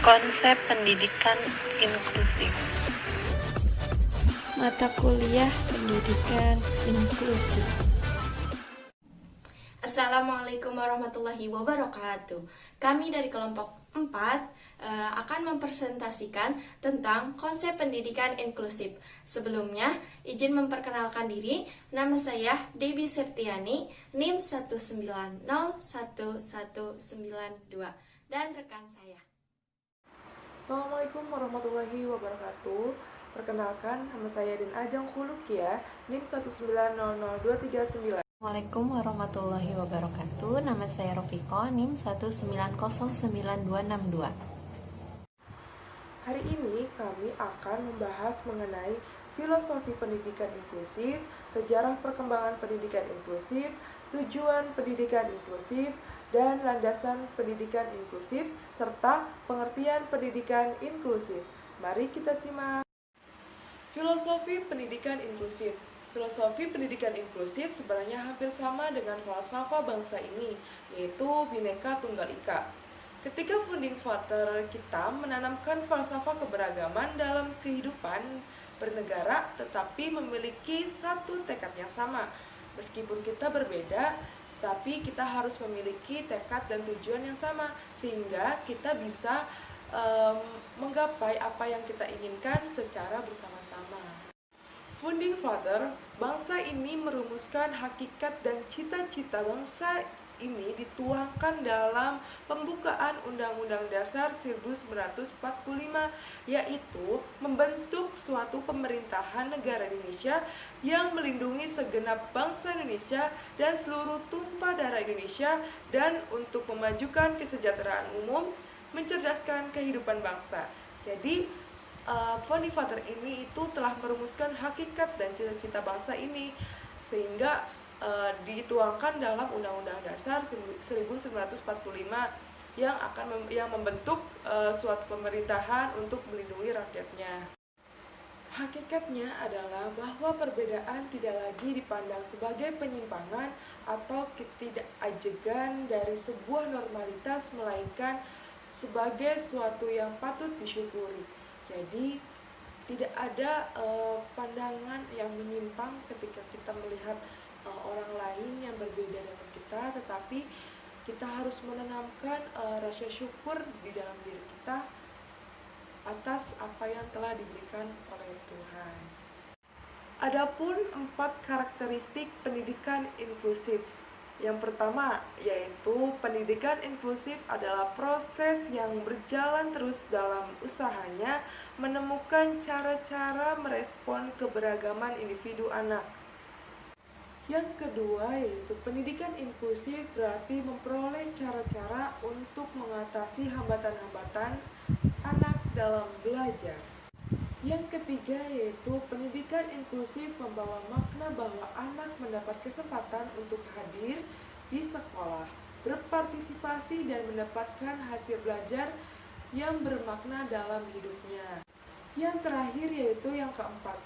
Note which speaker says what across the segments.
Speaker 1: Konsep pendidikan inklusif.
Speaker 2: Mata kuliah pendidikan inklusif.
Speaker 3: Assalamualaikum warahmatullahi wabarakatuh. Kami dari kelompok 4 akan mempresentasikan tentang konsep pendidikan inklusif. Sebelumnya, izin memperkenalkan diri. Nama saya Debbie Septiani, NIM 1901192, dan rekan saya.
Speaker 4: Assalamualaikum warahmatullahi wabarakatuh. Perkenalkan, nama saya Din Ajeng Khulukia, NIM 1900239.
Speaker 5: Assalamualaikum warahmatullahi wabarakatuh. Nama saya Rofiko, NIM 1909262.
Speaker 4: Hari ini kami akan membahas mengenai filosofi pendidikan inklusif, sejarah perkembangan pendidikan inklusif, tujuan pendidikan inklusif, dan landasan pendidikan inklusif, serta pengertian pendidikan inklusif. Mari kita simak. Filosofi pendidikan inklusif. Filosofi pendidikan inklusif sebenarnya hampir sama dengan falsafah bangsa ini, yaitu Bhinneka Tunggal Ika. Ketika founding father kita menanamkan falsafah keberagaman dalam kehidupan bernegara, tetapi memiliki satu tekad yang sama. Meskipun kita berbeda, tapi kita harus memiliki tekad dan tujuan yang sama, sehingga kita bisa menggapai apa yang kita inginkan secara bersama-sama. Founding Father, bangsa ini merumuskan hakikat dan cita-cita bangsa ini dituangkan dalam pembukaan Undang-Undang Dasar 1945, yaitu membentuk suatu pemerintahan negara Indonesia yang melindungi segenap bangsa Indonesia dan seluruh tumpah darah Indonesia, dan untuk memajukan kesejahteraan umum, mencerdaskan kehidupan bangsa. Jadi, Founding Father ini itu telah merumuskan hakikat dan cita-cita bangsa ini, sehingga dituangkan dalam Undang-Undang Dasar 1945 yang membentuk suatu pemerintahan untuk melindungi rakyatnya. Hakikatnya adalah bahwa perbedaan tidak lagi dipandang sebagai penyimpangan atau ketidakajegan dari sebuah normalitas, melainkan sebagai suatu yang patut disyukuri. Jadi tidak ada pandangan yang menyimpang ketika kita melihat orang lain yang berbeda dengan kita, tetapi kita harus menanamkan rasa syukur di dalam diri kita atas apa yang telah diberikan oleh Tuhan. Adapun 4 karakteristik pendidikan inklusif. Yang pertama, yaitu pendidikan inklusif adalah proses yang berjalan terus dalam usahanya menemukan cara-cara merespon keberagaman individu anak. Yang kedua, yaitu pendidikan inklusif berarti memperoleh cara-cara untuk mengatasi hambatan-hambatan anak dalam belajar. Yang ketiga, yaitu pendidikan inklusif membawa makna bahwa anak mendapat kesempatan untuk hadir di sekolah, berpartisipasi dan mendapatkan hasil belajar yang bermakna dalam hidupnya. Yang terakhir, yaitu yang keempat,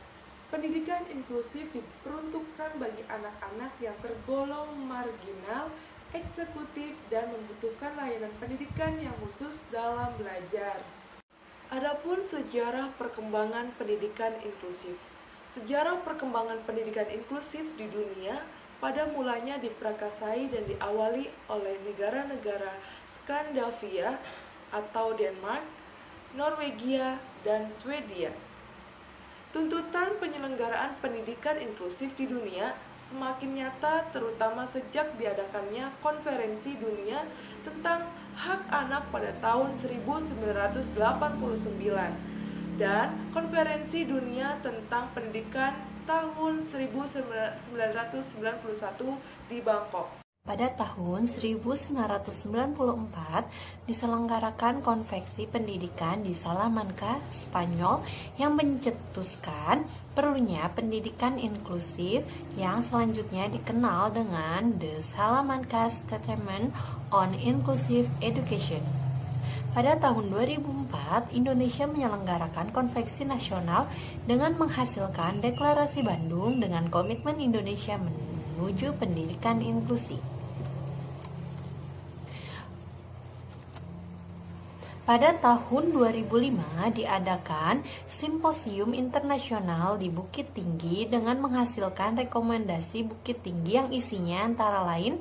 Speaker 4: pendidikan inklusif diperuntukkan bagi anak-anak yang tergolong marginal, eksekutif, dan membutuhkan layanan pendidikan yang khusus dalam belajar. Adapun sejarah perkembangan pendidikan inklusif. Sejarah perkembangan pendidikan inklusif di dunia pada mulanya diprakasai dan diawali oleh negara-negara Skandinavia atau Denmark, Norwegia, dan Swedia. Tuntutan penyelenggaraan pendidikan inklusif di dunia semakin nyata, terutama sejak diadakannya Konferensi Dunia tentang Hak Anak pada tahun 1989 dan Konferensi Dunia tentang Pendidikan tahun 1991 di Bangkok.
Speaker 5: Pada tahun 1994 diselenggarakan Konvensi Pendidikan di Salamanca, Spanyol, yang mencetuskan perlunya pendidikan inklusif yang selanjutnya dikenal dengan The Salamanca Statement on Inclusive Education. Pada tahun 2004, Indonesia menyelenggarakan konvensi nasional dengan menghasilkan Deklarasi Bandung dengan komitmen Indonesia menuju pendidikan inklusif. Pada tahun 2005 diadakan Simposium Internasional di Bukit Tinggi dengan menghasilkan rekomendasi Bukit Tinggi yang isinya antara lain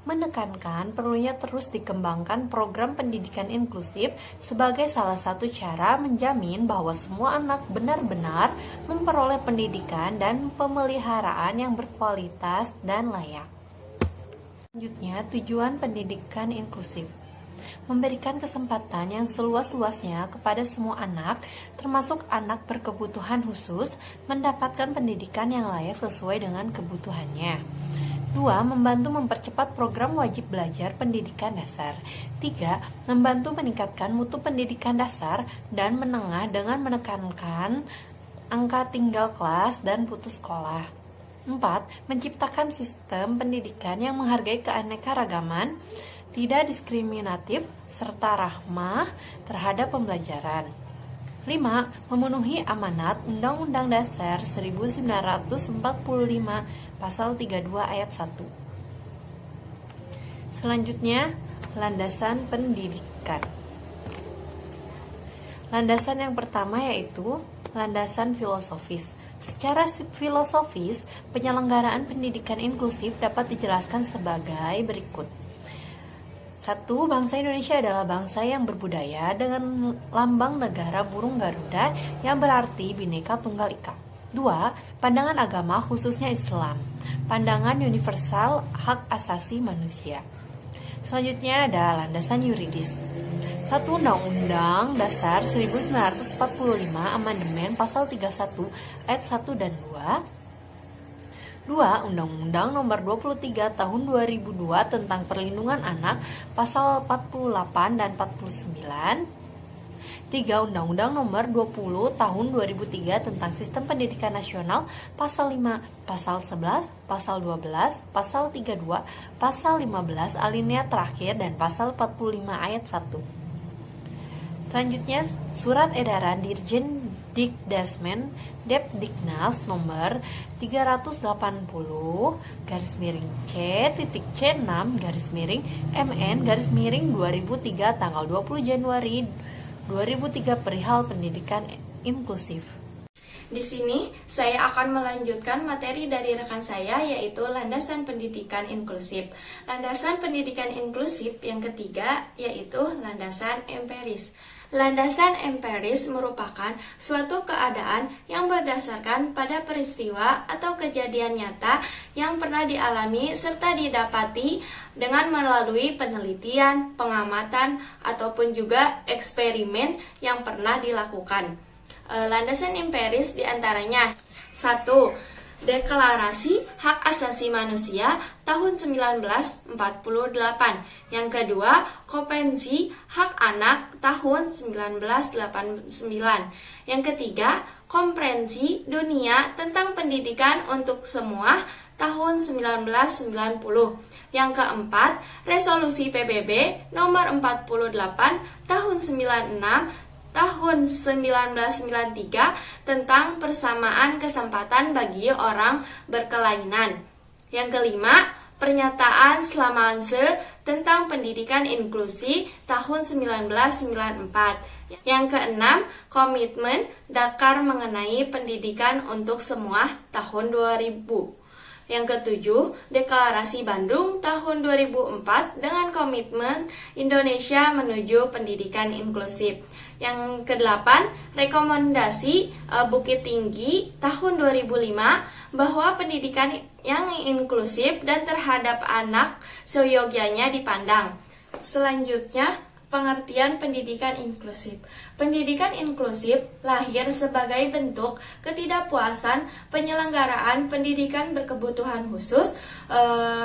Speaker 5: menekankan perlunya terus dikembangkan program pendidikan inklusif sebagai salah satu cara menjamin bahwa semua anak benar-benar memperoleh pendidikan dan pemeliharaan yang berkualitas dan layak. Selanjutnya, tujuan pendidikan inklusif. Memberikan kesempatan yang seluas-luasnya kepada semua anak, termasuk anak berkebutuhan khusus, mendapatkan pendidikan yang layak sesuai dengan kebutuhannya. 2. Membantu mempercepat program wajib belajar pendidikan dasar. 3. Membantu meningkatkan mutu pendidikan dasar dan menengah dengan menekankan angka tinggal kelas dan putus sekolah. 4. Menciptakan sistem pendidikan yang menghargai keanekaragaman, tidak diskriminatif, serta ramah terhadap pembelajaran. 5. Memenuhi amanat Undang-Undang Dasar 1945 Pasal 32 Ayat 1. Selanjutnya, landasan pendidikan. Landasan yang pertama yaitu landasan filosofis. Secara filosofis, penyelenggaraan pendidikan inklusif dapat dijelaskan sebagai berikut. 1. Bangsa Indonesia adalah bangsa yang berbudaya dengan lambang negara burung Garuda yang berarti Bhinneka Tunggal Ika. 2. Pandangan agama khususnya Islam. Pandangan universal hak asasi manusia. Selanjutnya ada landasan yuridis. 1. Undang-Undang Dasar 1945 Amandemen Pasal 31 Ayat 1 dan 2. 2. Undang-Undang Nomor 23 Tahun 2002 tentang Perlindungan Anak Pasal 48 dan 49. 3. Undang-Undang Nomor 20 Tahun 2003 tentang Sistem Pendidikan Nasional Pasal 5, Pasal 11, Pasal 12, Pasal 32, Pasal 15 alinea terakhir dan Pasal 45 Ayat 1. Selanjutnya, Surat Edaran Dirjen Dikdasmen Depdiknas nomor 380-C.C6-MN-2003 tanggal 20 Januari 2003 perihal pendidikan inklusif.
Speaker 3: Di sini saya akan melanjutkan materi dari rekan saya yaitu landasan pendidikan inklusif. Landasan pendidikan inklusif yang ketiga yaitu landasan empiris. Landasan empiris merupakan suatu keadaan yang berdasarkan pada peristiwa atau kejadian nyata yang pernah dialami serta didapati dengan melalui penelitian, pengamatan, ataupun juga eksperimen yang pernah dilakukan. Landasan empiris diantaranya 1. Deklarasi Hak Asasi Manusia tahun 1948. Yang kedua, Konvensi Hak Anak tahun 1989. Yang ketiga, Konferensi Dunia tentang Pendidikan untuk Semua tahun 1990. Yang keempat, Resolusi PBB nomor 48 tahun 96 tahun 1993 tentang persamaan kesempatan bagi orang berkelainan. Yang kelima, Pernyataan Slamanse tentang pendidikan inklusi tahun 1994. Yang keenam, Komitmen Dakar mengenai pendidikan untuk semua tahun 2000. Yang ketujuh, Deklarasi Bandung tahun 2004 dengan komitmen Indonesia menuju pendidikan inklusif. Yang kedelapan, Rekomendasi Bukit Tinggi tahun 2005 bahwa pendidikan yang inklusif dan terhadap anak seyogyanya dipandang. Selanjutnya, pengertian pendidikan inklusif. Pendidikan inklusif lahir sebagai bentuk ketidakpuasan penyelenggaraan pendidikan berkebutuhan khusus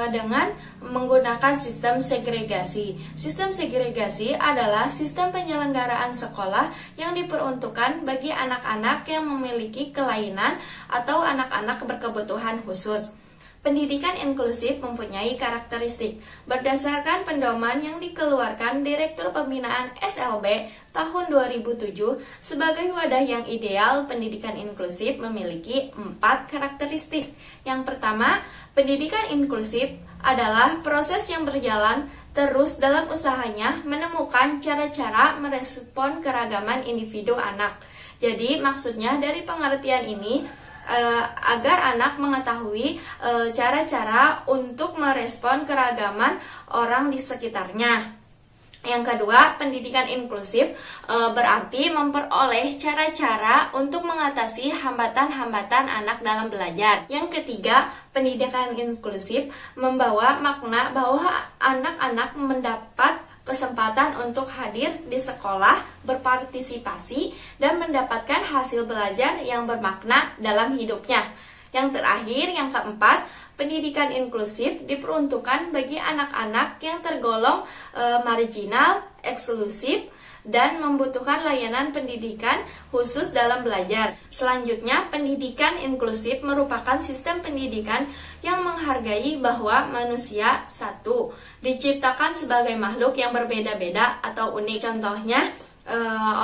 Speaker 3: dengan menggunakan sistem segregasi. Sistem segregasi adalah sistem penyelenggaraan sekolah yang diperuntukkan bagi anak-anak yang memiliki kelainan atau anak-anak berkebutuhan khusus. Pendidikan inklusif mempunyai karakteristik berdasarkan pedoman yang dikeluarkan Direktur Pembinaan SLB tahun 2007 sebagai wadah yang ideal. Pendidikan inklusif memiliki 4 karakteristik. Yang pertama, pendidikan inklusif adalah proses yang berjalan terus dalam usahanya menemukan cara-cara merespon keragaman individu anak. Jadi maksudnya dari pengertian ini agar anak mengetahui cara-cara untuk merespon keragaman orang di sekitarnya. Yang kedua, pendidikan inklusif berarti memperoleh cara-cara untuk mengatasi hambatan-hambatan anak dalam belajar. Yang ketiga, pendidikan inklusif membawa makna bahwa anak-anak mendapat kesempatan untuk hadir di sekolah, berpartisipasi, dan mendapatkan hasil belajar yang bermakna dalam hidupnya. Yang terakhir, yang keempat, pendidikan inklusif diperuntukkan bagi anak-anak yang tergolong marginal, eksklusif, dan membutuhkan layanan pendidikan khusus dalam belajar. Selanjutnya, pendidikan inklusif merupakan sistem pendidikan yang menghargai bahwa manusia satu, diciptakan sebagai makhluk yang berbeda-beda atau unik. Contohnya,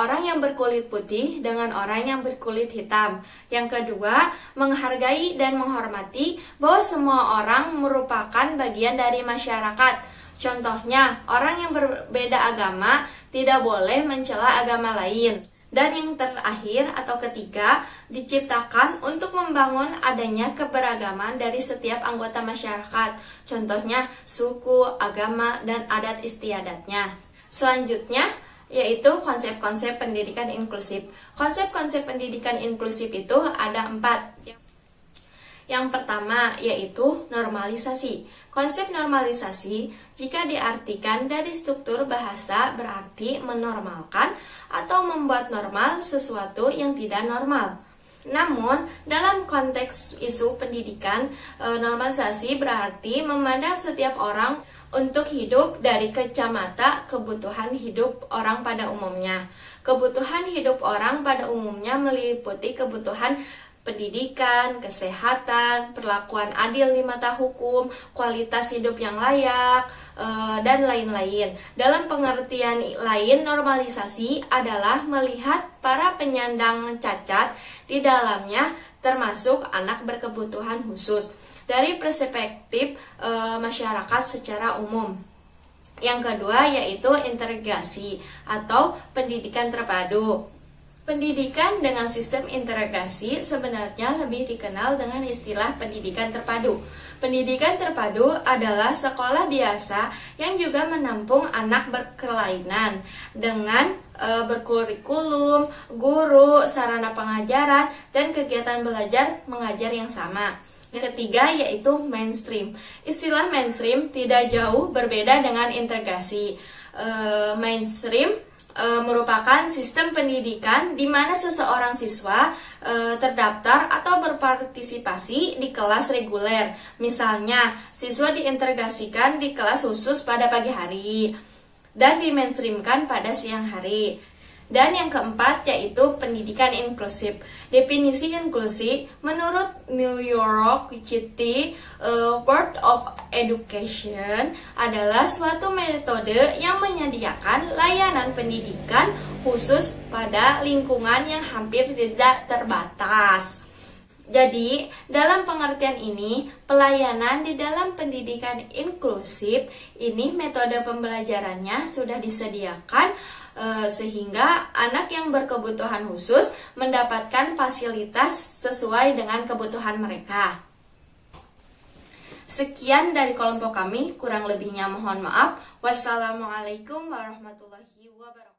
Speaker 3: orang yang berkulit putih dengan orang yang berkulit hitam. Yang kedua, menghargai dan menghormati bahwa semua orang merupakan bagian dari masyarakat. Contohnya, orang yang berbeda agama tidak boleh mencela agama lain. Dan yang terakhir atau ketiga, diciptakan untuk membangun adanya keberagaman dari setiap anggota masyarakat. Contohnya, suku, agama, dan adat istiadatnya. Selanjutnya, yaitu konsep-konsep pendidikan inklusif. Konsep-konsep pendidikan inklusif itu ada 4. Yang pertama yaitu normalisasi. Konsep normalisasi jika diartikan dari struktur bahasa berarti menormalkan atau membuat normal sesuatu yang tidak normal. Namun, dalam konteks isu pendidikan, normalisasi berarti memandang setiap orang untuk hidup dari kacamata kebutuhan hidup orang pada umumnya. Kebutuhan hidup orang pada umumnya meliputi kebutuhan pendidikan, kesehatan, perlakuan adil di mata hukum, kualitas hidup yang layak, dan lain-lain. Dalam pengertian lain, normalisasi adalah melihat para penyandang cacat di dalamnya termasuk anak berkebutuhan khusus dari perspektif masyarakat secara umum. Yang kedua yaitu integrasi atau pendidikan terpadu. Pendidikan dengan sistem integrasi sebenarnya lebih dikenal dengan istilah pendidikan terpadu. Pendidikan terpadu adalah sekolah biasa yang juga menampung anak berkelainan dengan berkurikulum, guru, sarana pengajaran, dan kegiatan belajar mengajar yang sama. Yang ketiga yaitu mainstream. Istilah mainstream tidak jauh berbeda dengan integrasi. Mainstream merupakan sistem pendidikan di mana seseorang siswa terdaftar atau berpartisipasi di kelas reguler. Misalnya, siswa diintegrasikan di kelas khusus pada pagi hari dan dimainstreamkan pada siang hari. Dan yang keempat yaitu pendidikan inklusif. Definisi inklusi menurut New York City Board of Education adalah suatu metode yang menyediakan layanan pendidikan khusus pada lingkungan yang hampir tidak terbatas. Jadi, dalam pengertian ini, pelayanan di dalam pendidikan inklusif ini metode pembelajarannya sudah disediakan sehingga anak yang berkebutuhan khusus mendapatkan fasilitas sesuai dengan kebutuhan mereka. Sekian dari kelompok kami, kurang lebihnya mohon maaf. Wassalamualaikum warahmatullahi wabarakatuh.